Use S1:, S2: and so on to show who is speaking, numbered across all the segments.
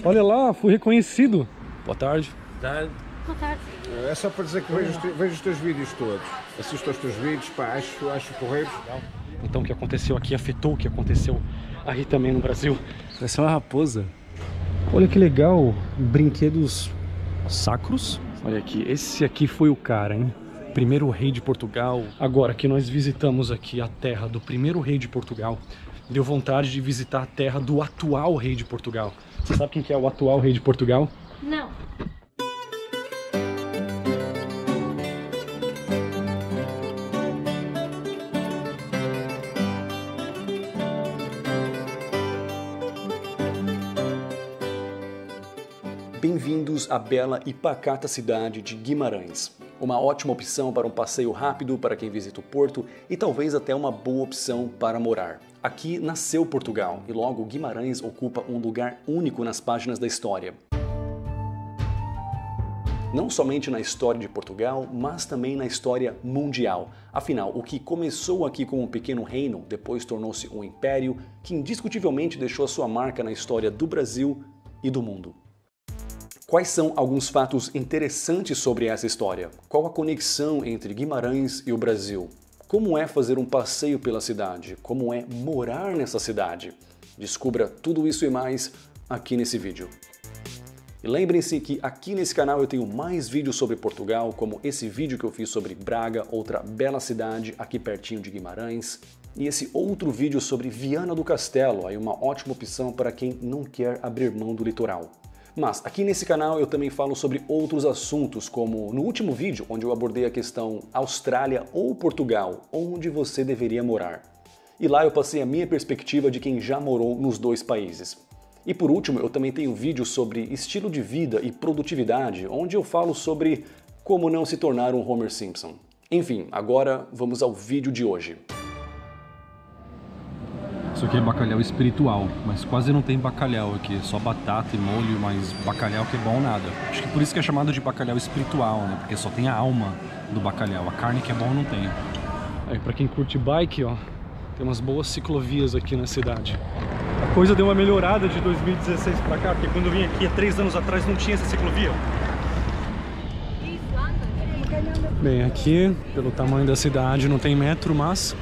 S1: Olha lá, fui reconhecido. Boa tarde.
S2: Boa tarde.
S3: É só para dizer que vejo os teus vídeos todos. Assisto aos teus vídeos, pá, acho porreiros.
S1: Então o que aconteceu aqui afetou o que aconteceu aí também no Brasil. Parece uma raposa. Olha que legal, brinquedos sacros. Olha aqui, esse aqui foi o cara, hein? Primeiro rei de Portugal. Agora que nós visitamos aqui a terra do primeiro rei de Portugal, deu vontade de visitar a terra do atual rei de Portugal. Você sabe quem que é o atual rei de Portugal?
S2: Não.
S1: Bem-vindos à bela e pacata cidade de Guimarães. Uma ótima opção para um passeio rápido para quem visita o Porto e talvez até uma boa opção para morar. Aqui nasceu Portugal e logo Guimarães ocupa um lugar único nas páginas da história. Não somente na história de Portugal, mas também na história mundial. Afinal, o que começou aqui como um pequeno reino, depois tornou-se um império que indiscutivelmente deixou a sua marca na história do Brasil e do mundo. Quais são alguns fatos interessantes sobre essa história? Qual a conexão entre Guimarães e o Brasil? Como é fazer um passeio pela cidade? Como é morar nessa cidade? Descubra tudo isso e mais aqui nesse vídeo. E lembrem-se que aqui nesse canal eu tenho mais vídeos sobre Portugal, como esse vídeo que eu fiz sobre Braga, outra bela cidade aqui pertinho de Guimarães, e esse outro vídeo sobre Viana do Castelo, aí uma ótima opção para quem não quer abrir mão do litoral. Mas aqui nesse canal eu também falo sobre outros assuntos, como no último vídeo, onde eu abordei a questão Austrália ou Portugal, onde você deveria morar. E lá eu passei a minha perspectiva de quem já morou nos dois países. E por último, eu também tenho vídeo sobre estilo de vida e produtividade, onde eu falo sobre como não se tornar um Homer Simpson. Enfim, agora vamos ao vídeo de hoje. Isso aqui é bacalhau espiritual, mas quase não tem bacalhau aqui, só batata e molho, mas bacalhau que é bom nada. Acho que por isso que é chamado de bacalhau espiritual, né? Porque só tem a alma do bacalhau, a carne que é bom não tem. Aí pra quem curte bike, ó, tem umas boas ciclovias aqui na cidade. A coisa deu uma melhorada de 2016 pra cá, porque quando eu vim aqui há 3 anos atrás não tinha essa ciclovia. Bem, aqui, pelo tamanho da cidade, não tem metro, mas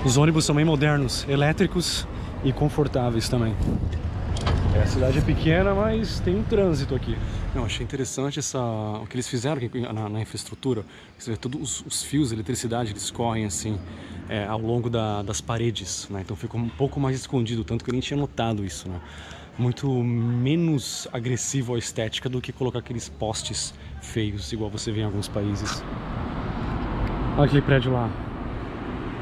S1: os ônibus são bem modernos, elétricos e confortáveis também. A cidade é pequena, mas tem um trânsito aqui. Eu achei interessante o que eles fizeram aqui na infraestrutura. Você vê, todos os fios de eletricidade, eles correm assim ao longo das paredes, né? Então fica um pouco mais escondido, tanto que eu nem tinha notado isso, né? Muito menos agressivo a estética do que colocar aqueles postes feios, igual você vê em alguns países. Olha aquele prédio lá.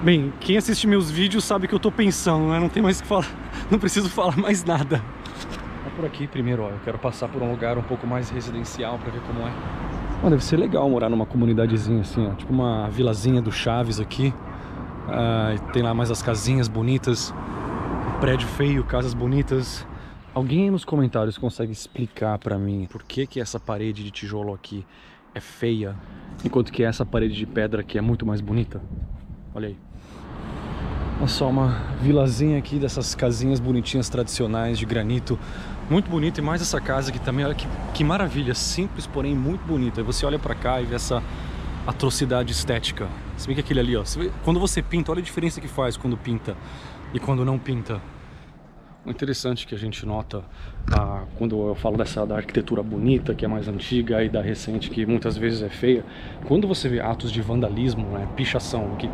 S1: Bem, quem assiste meus vídeos sabe que eu tô pensando, né? Não tem mais o que falar, não preciso falar mais nada. É por aqui primeiro, ó, eu quero passar por um lugar um pouco mais residencial pra ver como é. Ó, deve ser legal morar numa comunidadezinha assim, ó, tipo uma vilazinha do Chaves aqui. Tem lá mais as casinhas bonitas, um prédio feio, casas bonitas. Alguém aí nos comentários consegue explicar pra mim por que essa parede de tijolo aqui é feia, enquanto que essa parede de pedra aqui é muito mais bonita? Olha aí. Olha só, uma vilazinha aqui dessas casinhas bonitinhas tradicionais de granito. Muito bonito, e mais essa casa aqui também, olha que maravilha, simples porém muito bonita. Aí você olha pra cá e vê essa atrocidade estética. Se bem que aquele ali, ó, quando você pinta, olha a diferença que faz quando pinta e quando não pinta. O interessante que a gente nota quando eu falo da arquitetura bonita, que é mais antiga, e da recente, que muitas vezes é feia, quando você vê atos de vandalismo, né, pichação, que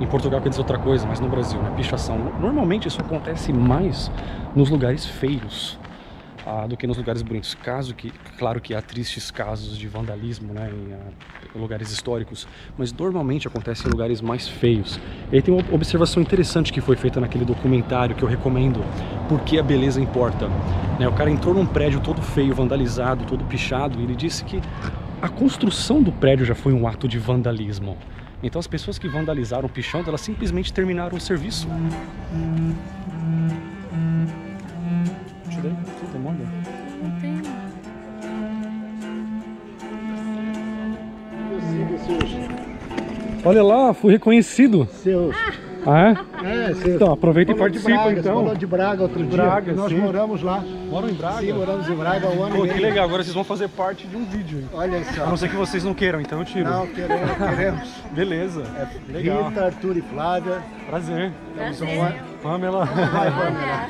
S1: em Portugal quer dizer outra coisa, mas no Brasil, né, pichação, normalmente isso acontece mais nos lugares feios do que nos lugares bonitos. Claro que há tristes casos de vandalismo, né, em lugares históricos, mas normalmente acontece em lugares mais feios. E aí tem uma observação interessante que foi feita naquele documentário que eu recomendo, Porque a Beleza Importa. O cara entrou num prédio todo feio, vandalizado, todo pichado, e ele disse que a construção do prédio já foi um ato de vandalismo. Então as pessoas que vandalizaram pichando, elas simplesmente terminaram o serviço.
S2: Não tem.
S1: Olha lá, fui reconhecido.
S3: Seus.
S1: Ah, é?
S3: É, seus.
S1: Então aproveita e participa,
S3: Braga,
S1: então.
S3: Você falou de Braga outro dia,
S1: Braga,
S3: nós
S1: sim.
S3: moramos lá.
S1: Moram em Braga?
S3: Sim, moramos em Braga há um ano e
S1: Pô, que
S3: meio.
S1: legal, agora vocês vão fazer parte de um vídeo. Hein?
S3: Olha
S1: A
S3: só.
S1: não ser que vocês não queiram, então eu tiro.
S3: Não, queremos.
S1: Beleza. Legal.
S3: Rita, Arthur e Flávia.
S1: Prazer.
S2: Prazer.
S1: Pamela.
S3: Vai, Pamela.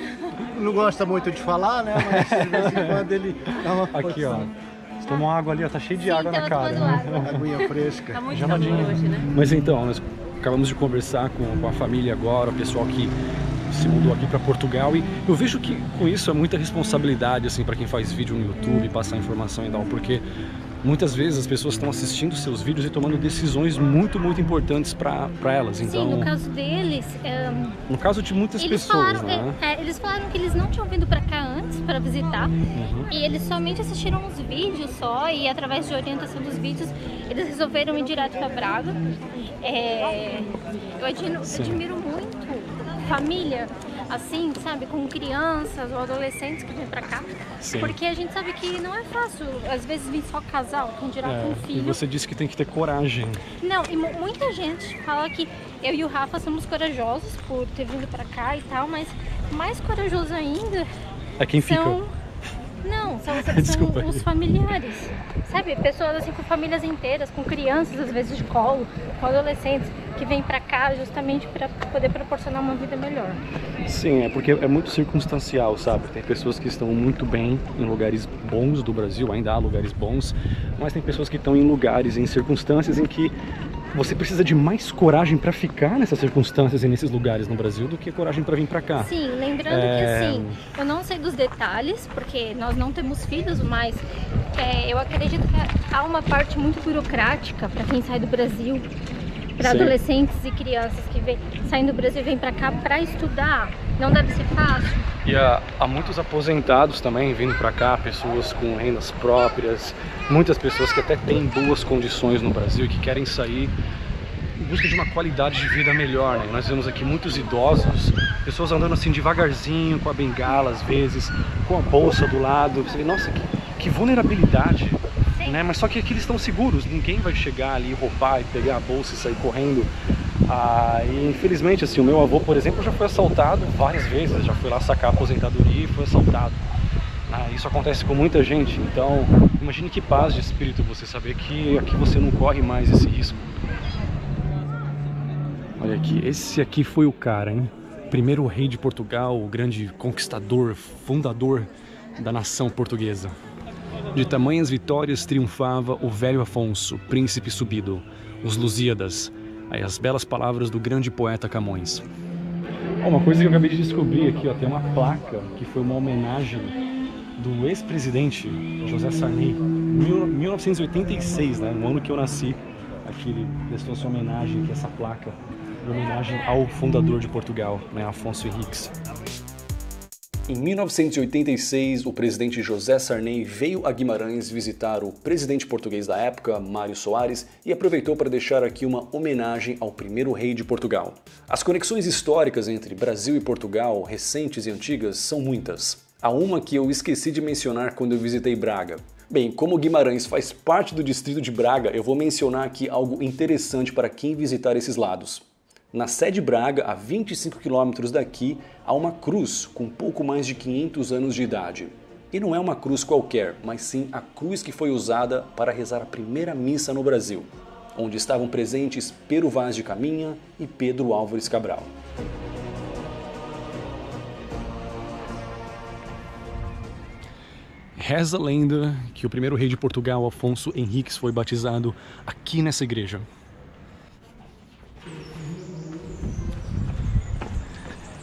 S3: Não gosta muito de falar, né? Mas de vez em quando ele dá uma
S1: Aqui, ó. Você tomou água ali, ó. Tá cheio de água na
S2: tava
S1: cara.
S2: tomando água.
S3: aguinha fresca.
S2: Tá muito
S1: Geladinho.
S2: calor hoje, né?
S1: Mas então, nós acabamos de conversar com a família agora, o pessoal que se mudou aqui para Portugal, e eu vejo que com isso é muita responsabilidade assim para quem faz vídeo no YouTube, passar informação e tal, porque muitas vezes as pessoas estão assistindo seus vídeos e tomando decisões muito importantes para elas. Então,
S2: Sim, no caso deles,
S1: no caso de muitas
S2: eles
S1: pessoas,
S2: falaram,
S1: né?
S2: eles falaram que eles não tinham vindo pra cá antes para visitar e eles somente assistiram os vídeos só, e através de orientação dos vídeos eles resolveram ir direto para Braga. Eu admiro muito família assim, sabe, com crianças ou adolescentes que vêm pra cá.
S1: Sim.
S2: Porque a gente sabe que não é fácil, às vezes, vir só casal, quem dirá com
S1: E
S2: filho.
S1: você disse que tem que ter coragem.
S2: Não, e muita gente fala que eu e o Rafa somos corajosos por ter vindo pra cá e tal, mas mais corajoso ainda
S1: É quem fica.
S2: Não, são
S1: Desculpa aí.
S2: os familiares, sabe? Pessoas assim com famílias inteiras, com crianças às vezes de colo, com adolescentes que vêm pra cá justamente para poder proporcionar uma vida melhor.
S1: Sim, é porque é muito circunstancial, sabe? Tem pessoas que estão muito bem em lugares bons do Brasil, ainda há lugares bons, mas tem pessoas que estão em lugares, em circunstâncias em que você precisa de mais coragem para ficar nessas circunstâncias e nesses lugares no Brasil do que coragem para vir para cá.
S2: Sim, lembrando que assim, eu não sei dos detalhes, porque nós não temos filhos, mas eu acredito que há uma parte muito burocrática para quem sai do Brasil, para
S1: Sim.
S2: adolescentes e crianças que saem do Brasil e vêm para cá para estudar. Não deve ser fácil.
S1: E há muitos aposentados também vindo para cá, pessoas com rendas próprias, muitas pessoas que até têm boas condições no Brasil e que querem sair em busca de uma qualidade de vida melhor, né? Nós vemos aqui muitos idosos, pessoas andando assim devagarzinho, com a bengala às vezes, com a bolsa do lado. Você vê, nossa, que vulnerabilidade, né? Mas só que aqui eles estão seguros, ninguém vai chegar ali, roubar e pegar a bolsa e sair correndo. E infelizmente, assim, o meu avô, por exemplo, já foi assaltado várias vezes, já foi lá sacar a aposentadoria e foi assaltado. Isso acontece com muita gente, então imagine que paz de espírito você saber que aqui você não corre mais esse risco. Olha aqui, esse aqui foi o cara, hein? Primeiro rei de Portugal, o grande conquistador, fundador da nação portuguesa. De tamanhas vitórias triunfava o velho Afonso, príncipe subido, os Lusíadas. Aí as belas palavras do grande poeta Camões. Uma coisa que eu acabei de descobrir aqui, ó, tem uma placa que foi uma homenagem do ex-presidente José Sarney, 1986, né, no ano que eu nasci. Aqui ele prestou sua homenagem, aqui essa placa, em homenagem ao fundador de Portugal, né, Afonso Henriques. Em 1986, o presidente José Sarney veio a Guimarães visitar o presidente português da época, Mário Soares, e aproveitou para deixar aqui uma homenagem ao primeiro rei de Portugal. As conexões históricas entre Brasil e Portugal, recentes e antigas, são muitas. Há uma que eu esqueci de mencionar quando eu visitei Braga. Bem, como Guimarães faz parte do distrito de Braga, eu vou mencionar aqui algo interessante para quem visitar esses lados. Na sede Braga, a 25 quilômetros daqui, há uma cruz com pouco mais de 500 anos de idade. E não é uma cruz qualquer, mas sim a cruz que foi usada para rezar a primeira missa no Brasil, onde estavam presentes Pero Vaz de Caminha e Pedro Álvares Cabral. Reza a lenda que o primeiro rei de Portugal, Afonso Henriques, foi batizado aqui nessa igreja.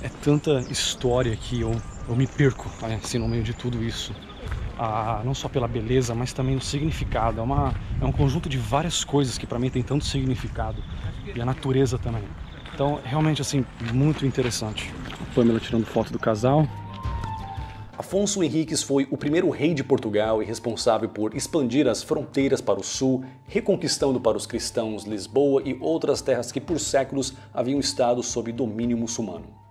S1: É tanta história que eu me perco assim, no meio de tudo isso. Não só pela beleza, mas também o significado. É um conjunto de várias coisas que para mim tem tanto significado. E a natureza também. Então, realmente, assim, muito interessante. A Pamela tirando foto do casal. Afonso Henriques foi o primeiro rei de Portugal e responsável por expandir as fronteiras para o sul, reconquistando para os cristãos Lisboa e outras terras que por séculos haviam estado sob domínio muçulmano.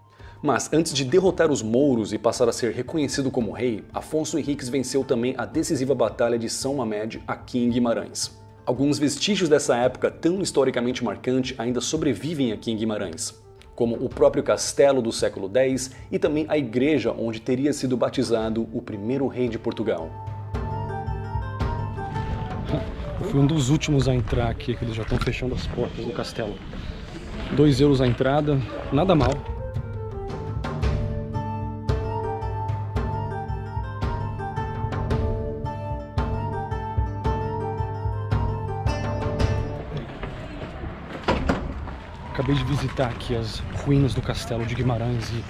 S1: Mas antes de derrotar os mouros e passar a ser reconhecido como rei, Afonso Henriques venceu também a decisiva Batalha de São Mamed aqui em Guimarães. Alguns vestígios dessa época tão historicamente marcante ainda sobrevivem aqui em Guimarães.
S4: como o próprio castelo do século X e também a igreja onde teria sido batizado o primeiro rei de Portugal.
S1: Eu fui um dos últimos a entrar aqui, que eles já estão fechando as portas do castelo. 2 euros a entrada, nada mal. Acabei de visitar aqui as ruínas do Castelo de Guimarães e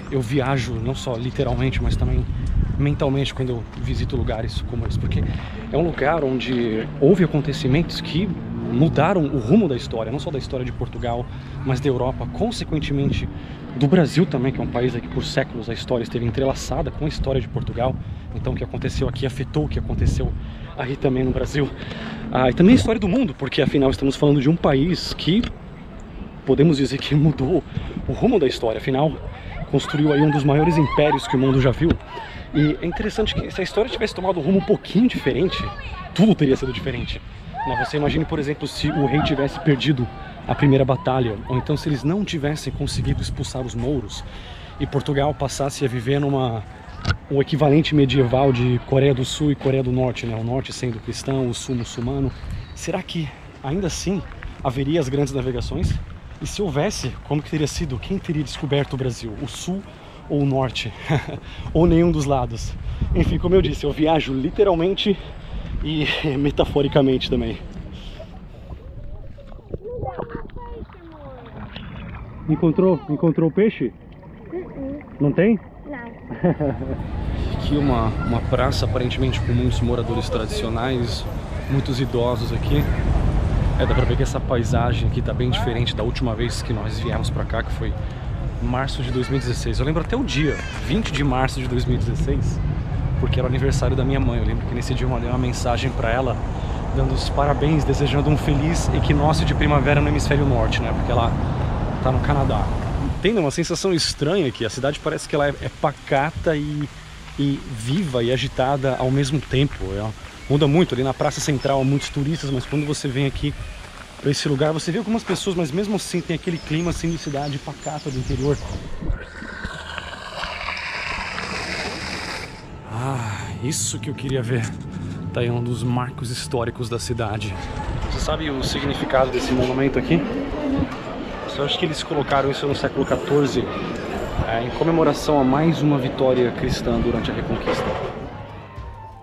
S1: eu viajo não só literalmente, mas também mentalmente quando eu visito lugares como esse, porque é um lugar onde houve acontecimentos que mudaram o rumo da história, não só da história de Portugal, mas da Europa, consequentemente do Brasil também, que é um país que por séculos a história esteve entrelaçada com a história de Portugal. Então o que aconteceu aqui afetou o que aconteceu aí também no Brasil. E também a história do mundo, porque afinal estamos falando de um país que podemos dizer que mudou o rumo da história, afinal construiu aí um dos maiores impérios que o mundo já viu. E é interessante que se a história tivesse tomado um rumo um pouquinho diferente, tudo teria sido diferente. Você imagine, por exemplo, se o rei tivesse perdido a primeira batalha, ou então se eles não tivessem conseguido expulsar os mouros e Portugal passasse a viver um equivalente medieval de Coreia do Sul e Coreia do Norte, o norte sendo cristão, o sul muçulmano. Será que ainda assim haveria as grandes navegações? E se houvesse, como que teria sido? Quem teria descoberto o Brasil? O sul ou o norte? Ou nenhum dos lados? Enfim, como eu disse, eu viajo literalmente e metaforicamente também. Encontrou o peixe? Não tem?
S2: Não.
S1: Aqui uma praça aparentemente com muitos moradores tradicionais, muitos idosos aqui. Dá pra ver que essa paisagem aqui tá bem diferente da última vez que nós viemos pra cá, que foi março de 2016. Eu lembro até o dia, 20 de março de 2016, porque era o aniversário da minha mãe. Eu lembro que nesse dia eu mandei uma mensagem pra ela, dando os parabéns, desejando um feliz equinócio de primavera no hemisfério norte, porque ela tá no Canadá. Tem uma sensação estranha aqui, a cidade parece que ela é pacata e viva e agitada ao mesmo tempo. Muda muito, ali na praça central há muitos turistas, mas quando você vem aqui para esse lugar, você vê algumas pessoas, mas mesmo assim tem aquele clima assim de cidade pacata do interior. Isso que eu queria ver. Tá aí um dos marcos históricos da cidade. Você sabe o significado desse monumento aqui? Eu acho que eles colocaram isso no século XIV, em comemoração a mais uma vitória cristã durante a Reconquista.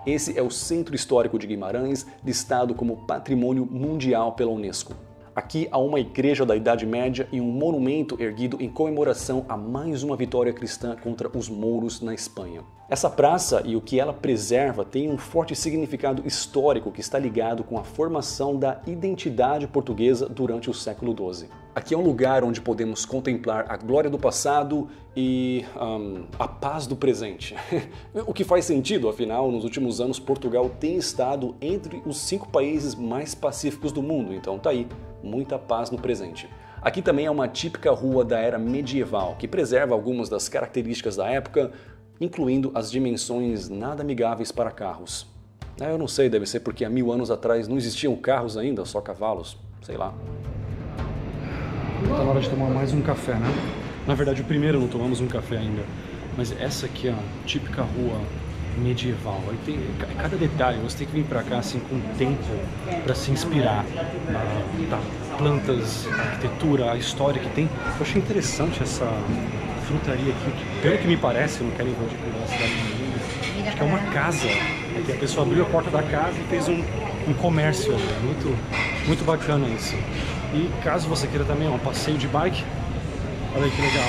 S4: Esse é o Centro Histórico de Guimarães, listado como Patrimônio Mundial pela Unesco. Aqui há uma igreja da Idade Média e um monumento erguido em comemoração a mais uma vitória cristã contra os mouros na Espanha. Essa praça e o que ela preserva tem um forte significado histórico que está ligado com a formação da identidade portuguesa durante o século XII. Aqui é um lugar onde podemos contemplar a glória do passado e a paz do presente. O que faz sentido, afinal, nos últimos anos Portugal tem estado entre os 5 países mais pacíficos do mundo, então tá aí, muita paz no presente. Aqui também é uma típica rua da era medieval, que preserva algumas das características da época, incluindo as dimensões nada amigáveis para carros. Eu não sei, deve ser porque há 1000 anos atrás não existiam carros ainda, só cavalos, sei lá.
S1: Tá na hora de tomar mais um café, né? Na verdade, o primeiro não tomamos um café ainda, mas essa aqui é a típica rua medieval. Aí tem cada detalhe, você tem que vir pra cá assim com tempo para se inspirar na plantas, a arquitetura, a história que tem. Eu achei interessante essa frutaria aqui, que, pelo que me parece, eu não quero invadir a cidade de ninguém, acho que é uma casa. Aqui a pessoa abriu a porta da casa e fez um comércio. Muito bacana isso. E caso você queira também um passeio de bike, olha aí que legal.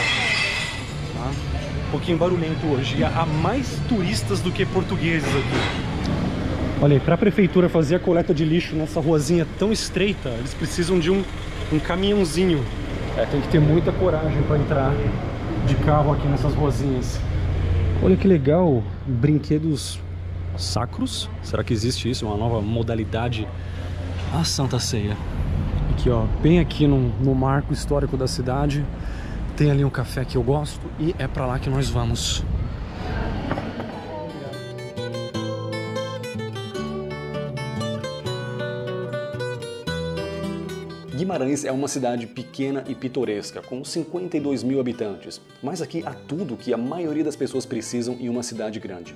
S1: Um pouquinho barulhento hoje. E há mais turistas do que portugueses aqui. Olha aí, para a prefeitura fazer a coleta de lixo nessa ruazinha tão estreita, eles precisam de um caminhãozinho. Tem que ter muita coragem para entrar de carro aqui nessas ruazinhas. Olha que legal, brinquedos sacros. Será que existe isso? Uma nova modalidade? A Santa Ceia. Aqui, ó, bem aqui no marco histórico da cidade. Tem ali um café que eu gosto e é pra lá que nós vamos.
S4: Guimarães é uma cidade pequena e pitoresca, com 52 mil habitantes, mas aqui há tudo que a maioria das pessoas precisam em uma cidade grande.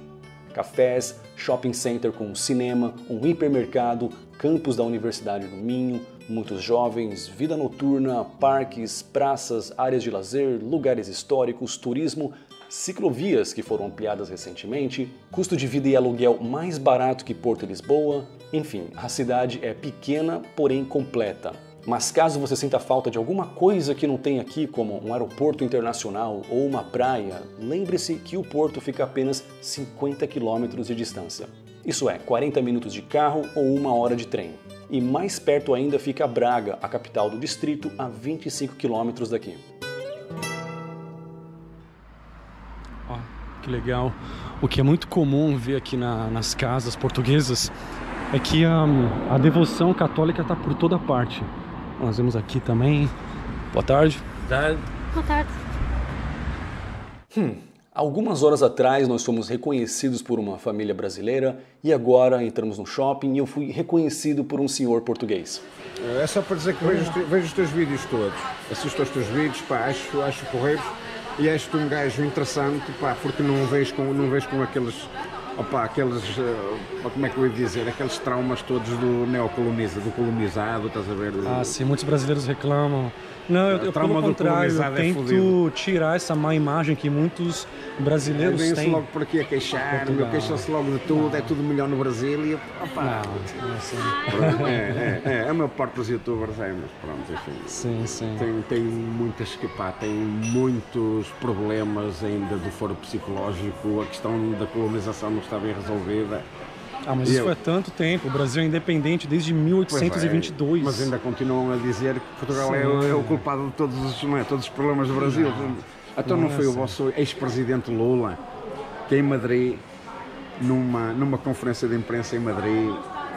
S4: Cafés, shopping center com cinema, um hipermercado, campus da Universidade do Minho, muitos jovens, vida noturna, parques, praças, áreas de lazer, lugares históricos, turismo, ciclovias que foram ampliadas recentemente, custo de vida e aluguel mais barato que Porto e Lisboa. Enfim, a cidade é pequena, porém completa. Mas caso você sinta falta de alguma coisa que não tem aqui, como um aeroporto internacional ou uma praia, lembre-se que o porto fica a apenas 50 quilômetros de distância. Isso é, 40 minutos de carro ou 1 hora de trem. E mais perto ainda fica Braga, a capital do distrito, a 25 quilômetros daqui.
S1: Ó, que legal. O que é muito comum ver aqui nas casas portuguesas é que a devoção católica está por toda parte. Nós vemos aqui também. Boa tarde.
S2: Boa tarde.
S4: Algumas horas atrás nós fomos reconhecidos por uma família brasileira e agora entramos no shopping e eu fui reconhecido por um senhor português.
S3: É só para dizer que vejo os teus vídeos todos. Assisto aos teus vídeos, pá, acho porreiros e acho-te um gajo interessante, pá, porque não vejo com aqueles... Opa, como é que eu ia dizer, aqueles traumas todos do colonizado, estás a ver?
S1: Sim, muitos brasileiros reclamam. Não, eu pelo contrário, eu tento tirar essa má imagem que muitos brasileiros têm.
S3: Vem-se logo por aqui a queixar, queixam-se logo de tudo, é tudo melhor no Brasil e opa...
S1: Não, assim.
S3: É a maior parte dos youtubers mas pronto, enfim.
S1: Sim.
S3: Tem muitos problemas ainda do foro psicológico, a questão da colonização não está bem resolvida.
S1: Mas isso foi há tanto tempo, o Brasil é independente desde 1822.
S3: Mas ainda continuam a dizer que Portugal é o culpado de todos os problemas do Brasil. Então não foi o vosso ex-presidente Lula que em Madrid, numa conferência de imprensa em Madrid,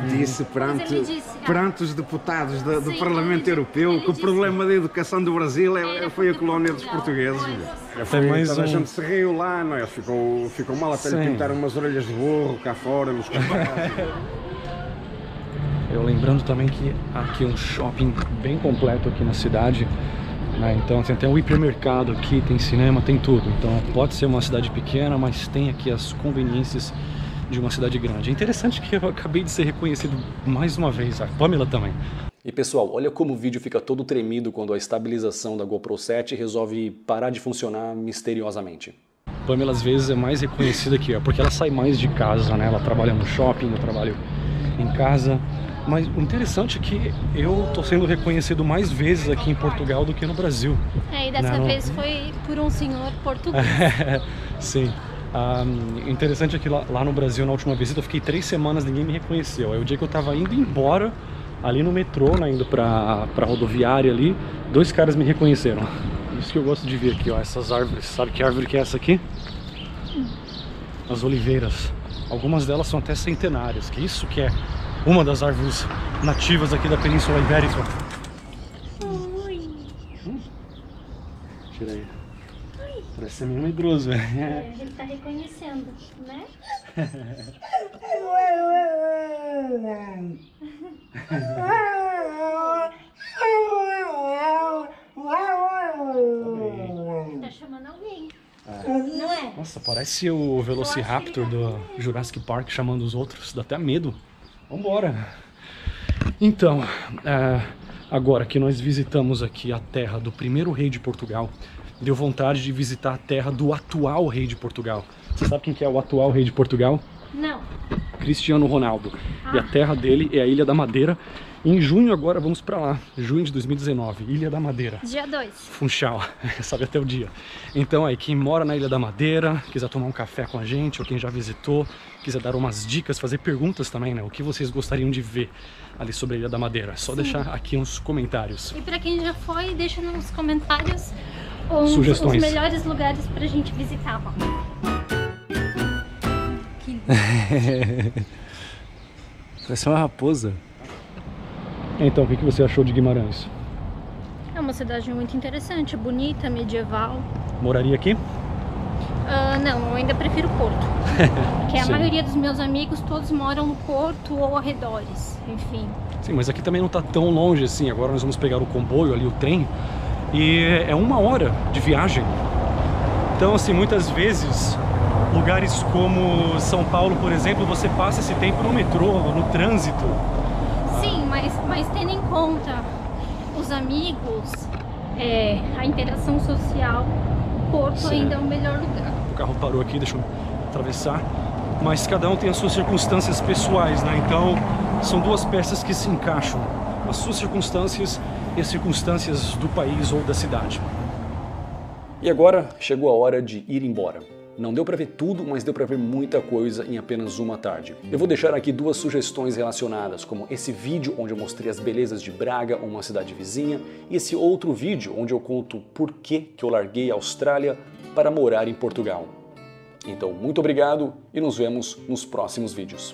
S3: disse perante os deputados do Parlamento Europeu que o problema da educação do Brasil foi a colónia dos portugueses. Toda a gente se riu lá, não é? Ficou mal até lhe pintaram umas orelhas de burro cá fora nos combates.
S1: Eu lembrando também que aqui é um shopping bem completo aqui na cidade, né? Então tem até um hipermercado aqui, tem cinema, tem tudo. Então pode ser uma cidade pequena, mas tem aqui as conveniências de uma cidade grande. É interessante que eu acabei de ser reconhecido mais uma vez, a Pamela também.
S4: E pessoal, olha como o vídeo fica todo tremido quando a estabilização da GoPro 7 resolve parar de funcionar misteriosamente.
S1: Pamela às vezes é mais reconhecida aqui, porque ela sai mais de casa, né? Ela trabalha no shopping, eu trabalho em casa. Mas o interessante é que eu tô sendo reconhecido mais vezes aqui em Portugal do que no Brasil.
S2: E dessa vez foi por um senhor português.
S1: Sim. Interessante é que lá no Brasil, na última visita, eu fiquei 3 semanas, ninguém me reconheceu. Aí o dia que eu tava indo embora, ali no metrô, né, indo pra rodoviária ali, 2 caras me reconheceram. Isso que eu gosto de ver aqui, ó, essas árvores. Sabe que árvore que é essa aqui? As oliveiras. Algumas delas são até centenárias, que isso que é uma das árvores nativas aqui da Península Ibérica. Tira aí. Parece ser meio medroso, velho.
S2: Ele tá reconhecendo, né? Tá chamando alguém. Não é?
S1: Nossa, parece o Velociraptor do Jurassic Park chamando os outros. Dá até medo. Vambora. Então, agora que nós visitamos aqui a terra do primeiro rei de Portugal, deu vontade de visitar a terra do atual rei de Portugal. Você sabe quem que é o atual rei de Portugal?
S2: Não.
S1: Cristiano Ronaldo. E a terra dele é a Ilha da Madeira. Em junho agora vamos pra lá, junho de 2019, Ilha da Madeira.
S2: Dia 2.
S1: Funchal, sabe até o dia. Então aí, quem mora na Ilha da Madeira, quiser tomar um café com a gente, ou quem já visitou, quiser dar umas dicas, fazer perguntas também, né? O que vocês gostariam de ver ali sobre a Ilha da Madeira? Só deixar aqui uns comentários.
S2: E pra quem já foi, deixa nos comentários
S1: sugestões.
S2: Os melhores lugares pra gente visitar.
S1: Parece uma raposa. Então, o que você achou de Guimarães?
S2: É uma cidade muito interessante, bonita, medieval.
S1: Moraria aqui?
S2: Não, eu ainda prefiro Porto. Porque a maioria dos meus amigos todos moram no Porto ou arredores, enfim.
S1: Sim, mas aqui também não está tão longe assim. Agora nós vamos pegar o comboio ali, o trem, e é 1 hora de viagem. Então, assim, muitas vezes, lugares como São Paulo, por exemplo, você passa esse tempo no metrô, no trânsito.
S2: Sim, mas tendo em conta os amigos, a interação social, Porto ainda é o melhor lugar.
S1: O carro parou aqui, deixa eu atravessar. Mas cada um tem as suas circunstâncias pessoais, né? Então, são 2 peças que se encaixam. As suas circunstâncias e as circunstâncias do país ou da cidade.
S4: E agora chegou a hora de ir embora. Não deu para ver tudo, mas deu para ver muita coisa em apenas uma tarde. Eu vou deixar aqui 2 sugestões relacionadas, como esse vídeo onde eu mostrei as belezas de Braga, uma cidade vizinha, e esse outro vídeo onde eu conto por que eu larguei a Austrália para morar em Portugal. Então, muito obrigado e nos vemos nos próximos vídeos.